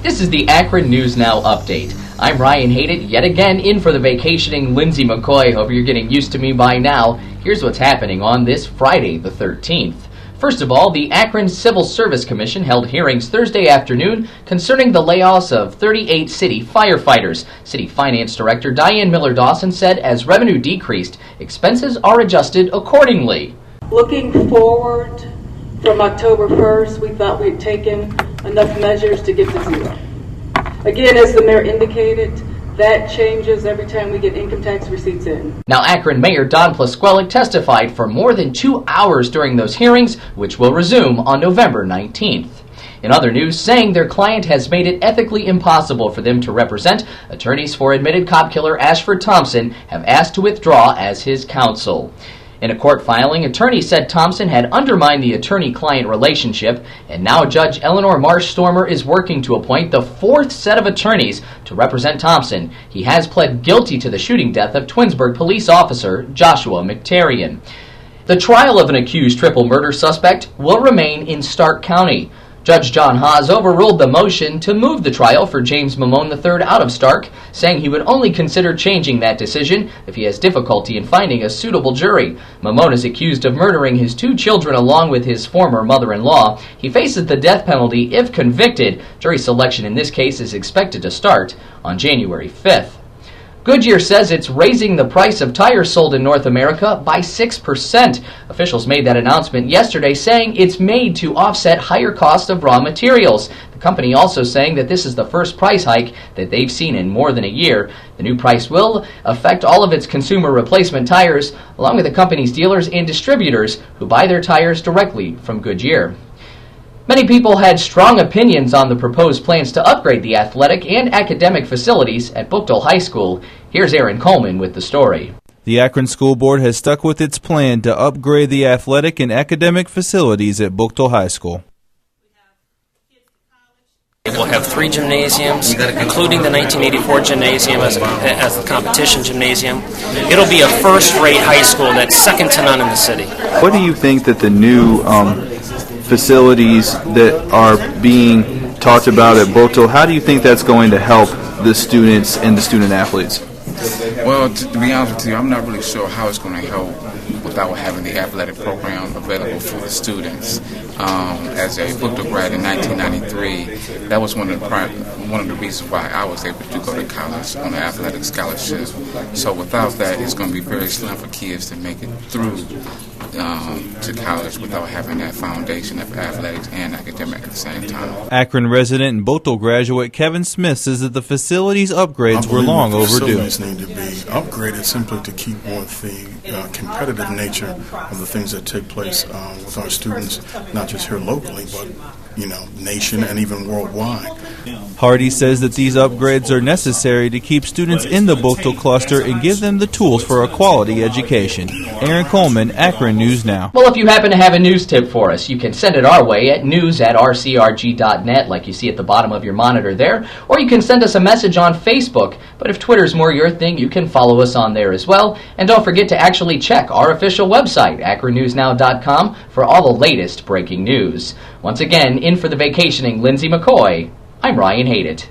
This is the Akron News Now update. I'm Ryan Haidet, yet again in for the vacationing Lindsay McCoy. Hope you're getting used to me by now. Here's what's happening on this Friday the 13th. First of all, the Akron Civil Service Commission held hearings Thursday afternoon concerning the layoffs of 38 city firefighters. City Finance Director Diane Miller-Dawson said as revenue decreased, expenses are adjusted accordingly. Looking forward from October 1st, we thought we'd taken enough measures to get to zero. Again, as the mayor indicated, that changes every time we get income tax receipts in. Now, Akron Mayor Don Plasquelic testified for more than 2 hours during those hearings, which will resume on November 19th. In other news, saying their client has made it ethically impossible for them to represent, attorneys for admitted cop killer Ashford Thompson have asked to withdraw as his counsel. In a court filing, attorneys said Thompson had undermined the attorney-client relationship, and now Judge Eleanor Marsh-Stormer is working to appoint the 4th set of attorneys to represent Thompson. He has pled guilty to the shooting death of Twinsburg police officer Joshua McTarian. The trial of an accused triple murder suspect will remain in Stark County. Judge John Haas overruled the motion to move the trial for James Mamone III out of Stark, saying he would only consider changing that decision if he has difficulty in finding a suitable jury. Mamone is accused of murdering his 2 children along with his former mother-in-law. He faces the death penalty if convicted. Jury selection in this case is expected to start on January 5th. Goodyear says it's raising the price of tires sold in North America by 6%. Officials made that announcement yesterday, saying it's made to offset higher costs of raw materials. The company also saying that this is the first price hike that they've seen in more than a year. The new price will affect all of its consumer replacement tires, along with the company's dealers and distributors who buy their tires directly from Goodyear. Many people had strong opinions on the proposed plans to upgrade the athletic and academic facilities at Buchtel High School. Here's Aaron Coleman with the story. The Akron School Board has stuck with its plan to upgrade the athletic and academic facilities at Buchtel High School. We'll have 3 gymnasiums, including the 1984 gymnasium as the competition gymnasium. It'll be a first-rate high school that's second to none in the city. What do you think that the new facilities that are being talked about at Buchtel, how do you think that's going to help the students and the student athletes? Well, to be honest with you, I'm not really sure how it's going to help without having the athletic program available for the students. As a Buchtel grad in 1993, that was one of the reasons why I was able to go to college on an athletic scholarship. So without that, it's going to be very slim for kids to make it through to college without having that foundation of athletics and academic at the same time. Akron resident and Buchtel graduate Kevin Smith says that the facilities upgrades were long overdue. Facilities need to be upgraded simply to keep with the competitive nature of the things that take place with our students, not just here locally, but nation and even worldwide. Hardy says that these upgrades are necessary to keep students in the Buchtel cluster and give them the tools for a quality education. Aaron Coleman, Akron News Now. Well, if you happen to have a news tip for us, you can send it our way at news@rcrg.net, like you see at the bottom of your monitor there, or you can send us a message on Facebook. But if Twitter's more your thing, you can follow us on there as well. And don't forget to actually check our official website, AkronNewsNow.com, for all the latest breaking news. Once again, in for the vacationing Lindsay McCoy, I'm Ryan Haidet.